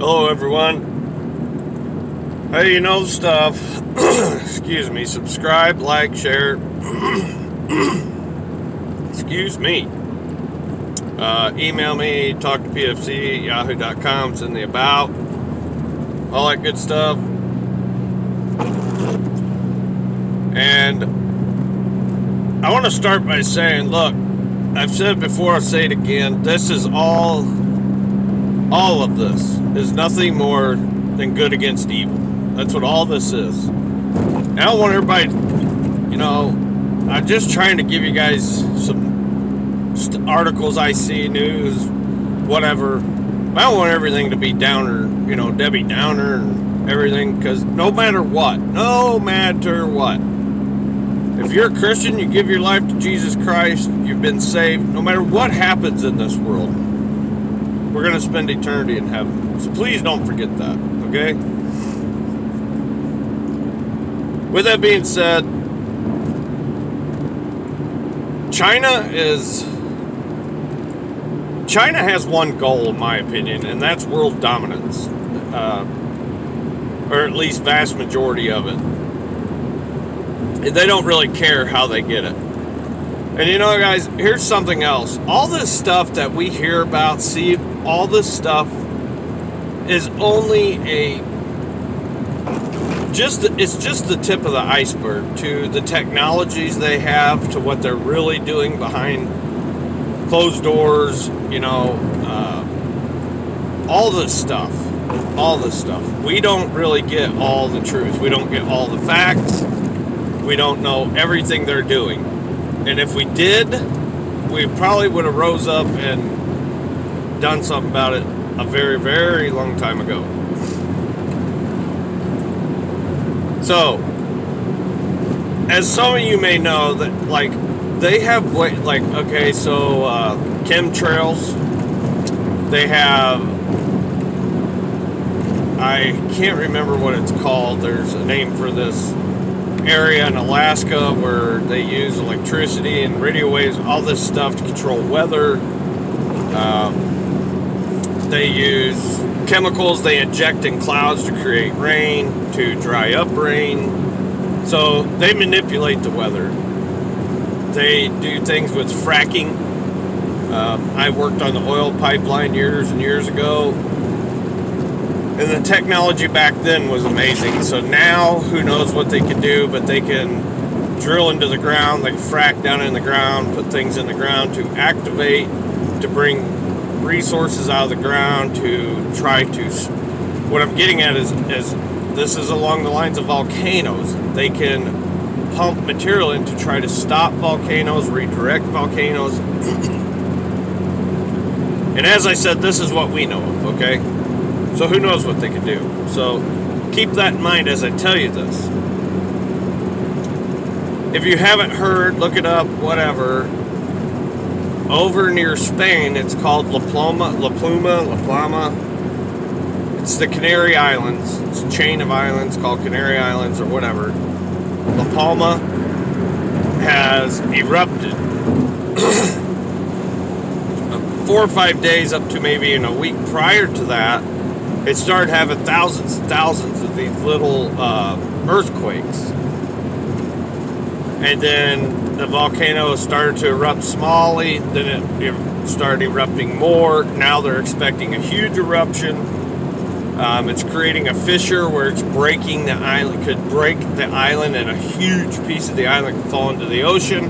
Hello everyone. Hey, you know stuff. Excuse me. Subscribe, like, share. Excuse me. Email me, talk to PFC, yahoo.com. It's in the about. All that good stuff. And I want to start by saying, look, I've said it before, I'll say it again. This is all of this is nothing more than good against evil. That's what all this is. And I don't want everybody, I'm just trying to give you guys some articles I see, news, whatever. I don't want everything to be downer, Debbie Downer and everything, because no matter what, if you're a Christian, you give your life to Jesus Christ, you've been saved, no matter what happens in this world, we're going to spend eternity in heaven. So please don't forget that, okay? With that being said, China has one goal, in my opinion, and that's world dominance, or at least vast majority of it. And they don't really care how they get it. And guys, here's something else. All this stuff that we hear about, see, all this stuff is only it's just the tip of the iceberg to the technologies they have, to what they're really doing behind closed doors, all this stuff. We don't really get all the truth. We don't get all the facts. We don't know everything they're doing. And if we did, we probably would have rose up and done something about it a very, very long time ago. So, as some of you may know, that they have chemtrails. They have, I can't remember what it's called. There's a name for this area in Alaska where they use electricity and radio waves, all this stuff to control weather. They use chemicals they inject in clouds to create rain, to dry up rain. So they manipulate the weather. They do things with fracking. I worked on the oil pipeline years and years ago. And the technology back then was amazing. So now, who knows what they can do, but they can drill into the ground, they can frack down in the ground, put things in the ground to activate, to bring resources out of the ground, to try to, what I'm getting at is this is along the lines of volcanoes. They can pump material in to try to stop volcanoes, redirect volcanoes. And as I said, this is what we know of, okay? So who knows what they can do. So keep that in mind as I tell you this. If you haven't heard, look it up, whatever. Over near Spain, it's called Pluma. It's the Canary Islands. It's a chain of islands called Canary Islands or whatever. La Palma has erupted. 4 or 5 days up to maybe in a week prior to that, it started having thousands and thousands of these little earthquakes. And then the volcano started to erupt smallly, then it started erupting more. Now they're expecting a huge eruption. It's creating a fissure where it's breaking the island, could break the island, and a huge piece of the island could fall into the ocean,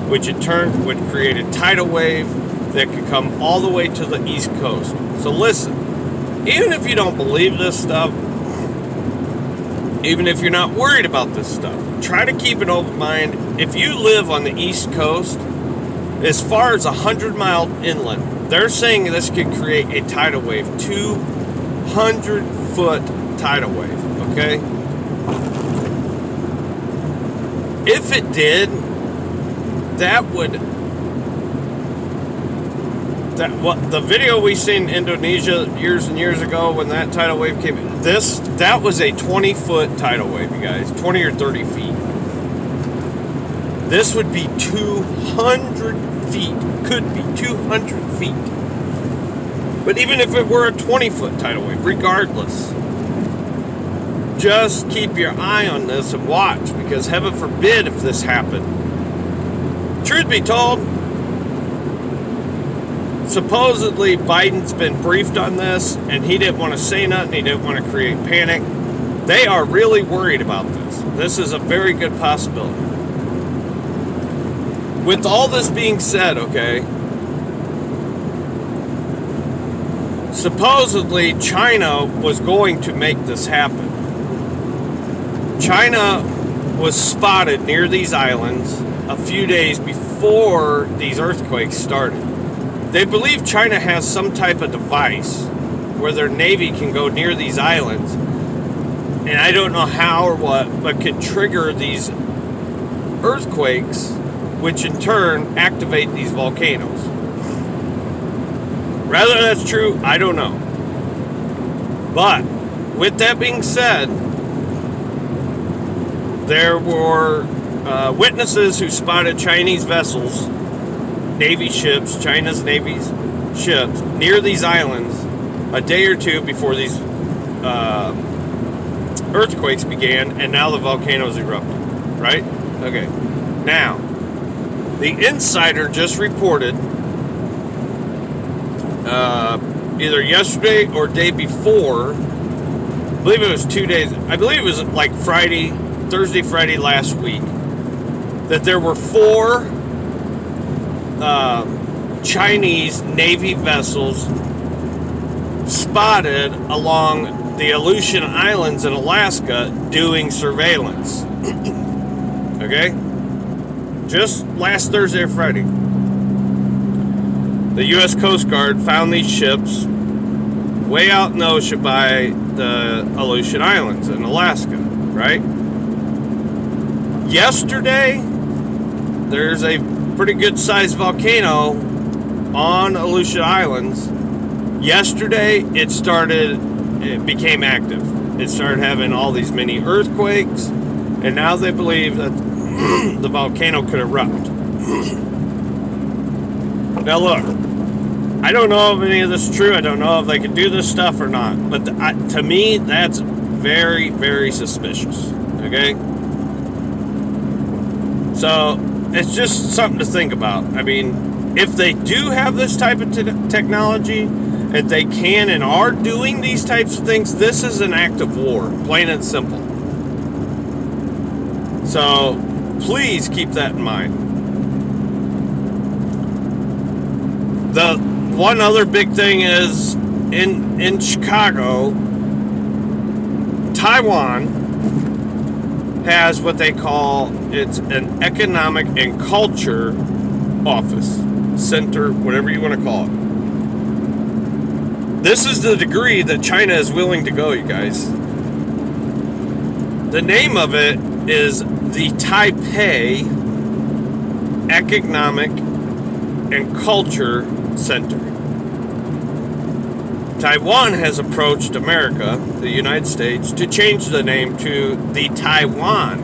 which in turn would create a tidal wave that could come all the way to the east coast. So listen, even if you don't believe this stuff, even if you're not worried about this stuff, try to keep an open mind. If you live on the east coast, as far as 100-mile inland, they're saying this could create a tidal wave, 200-foot tidal wave, okay? If it did, the video we seen in Indonesia years and years ago when that tidal wave came, that was a 20-foot tidal wave, you guys, 20 or 30 feet. This would be 200 feet, could be 200 feet. But even if it were a 20-foot tidal wave, regardless, just keep your eye on this and watch, because heaven forbid if this happened. Truth be told, supposedly Biden's been briefed on this, and he didn't want to say nothing, he didn't want to create panic. They are really worried about this. This is a very good possibility. With all this being said, okay, supposedly China was going to make this happen. China was spotted near these islands a few days before these earthquakes started. They believe China has some type of device where their Navy can go near these islands, and I don't know how or what, but could trigger these earthquakes, which in turn activate these volcanoes. Whether that's true, I don't know. But with that being said, there were witnesses who spotted Chinese vessels, Navy ships, China's Navy's ships, near these islands a day or two before these earthquakes began, and now the volcanoes erupted, right? Okay. Now, the Insider just reported either yesterday or day before, I believe it was 2 days, I believe it was like Thursday, Friday last week, that there were 4 Chinese Navy vessels spotted along the Aleutian Islands in Alaska doing surveillance. Okay? Just last Thursday or Friday. The U.S. Coast Guard found these ships way out in the ocean by the Aleutian Islands in Alaska, right? Yesterday, there's a pretty good sized volcano on Aleutian Islands. Yesterday, it became active. It started having all these mini earthquakes, and now they believe that the volcano could erupt. Now look, I don't know if any of this is true. I don't know if they can do this stuff or not. But to me, that's very, very suspicious. Okay? So, it's just something to think about. I mean, if they do have this type of technology, and they can and are doing these types of things, this is an act of war, plain and simple. So, please keep that in mind. The one other big thing is in Chicago, Taiwan has what they call, it's an economic and culture office, center, whatever you want to call it. This is the degree that China is willing to go, you guys. The name of it is the Taipei Economic and Culture Center. Taiwan has approached America, the United States, to change the name to the Taiwan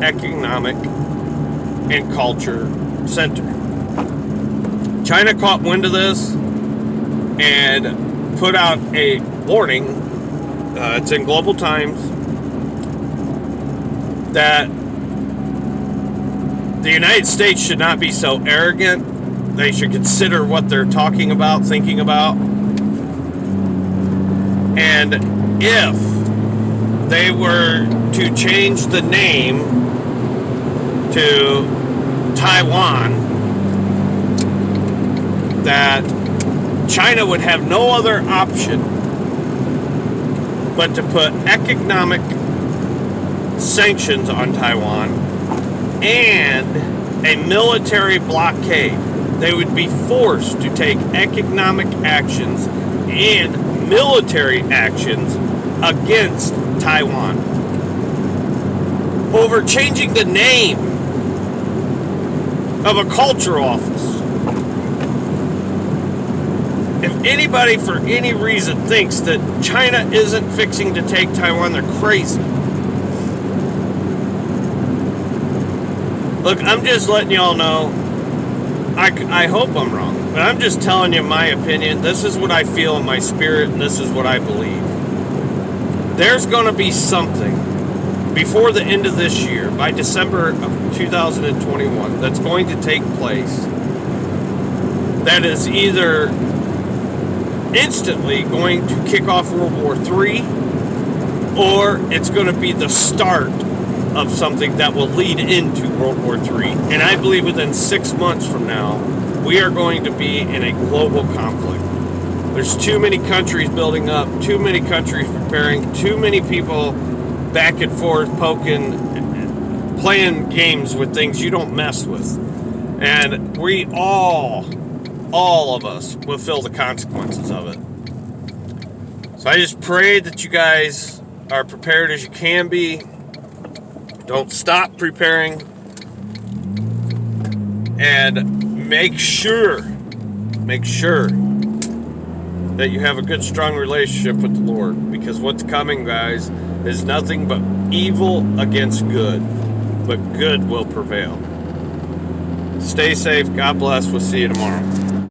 Economic and Culture Center. China caught wind of this and put out a warning, it's in Global Times, that the United States should not be so arrogant. They should consider what they're talking about, thinking about. And if they were to change the name to Taiwan, that China would have no other option but to put economic sanctions on Taiwan and a military blockade. They would be forced to take economic actions and military actions against Taiwan over changing the name of a culture office. If anybody for any reason thinks that China isn't fixing to take Taiwan, they're crazy. Look, I'm just letting y'all know, I hope I'm wrong, but I'm just telling you my opinion. This is what I feel in my spirit, and this is what I believe. There's going to be something before the end of this year, by December of 2021, that's going to take place that is either instantly going to kick off World War III, or it's going to be the start of something that will lead into World War III. And I believe within 6 months from now, we are going to be in a global conflict. There's too many countries building up, too many countries preparing, too many people back and forth poking, playing games with things you don't mess with. And we all of us will feel the consequences of it. So I just pray that you guys are prepared as you can be. Don't stop preparing. And make sure that you have a good, strong relationship with the Lord. Because what's coming, guys, is nothing but evil against good. But good will prevail. Stay safe. God bless. We'll see you tomorrow.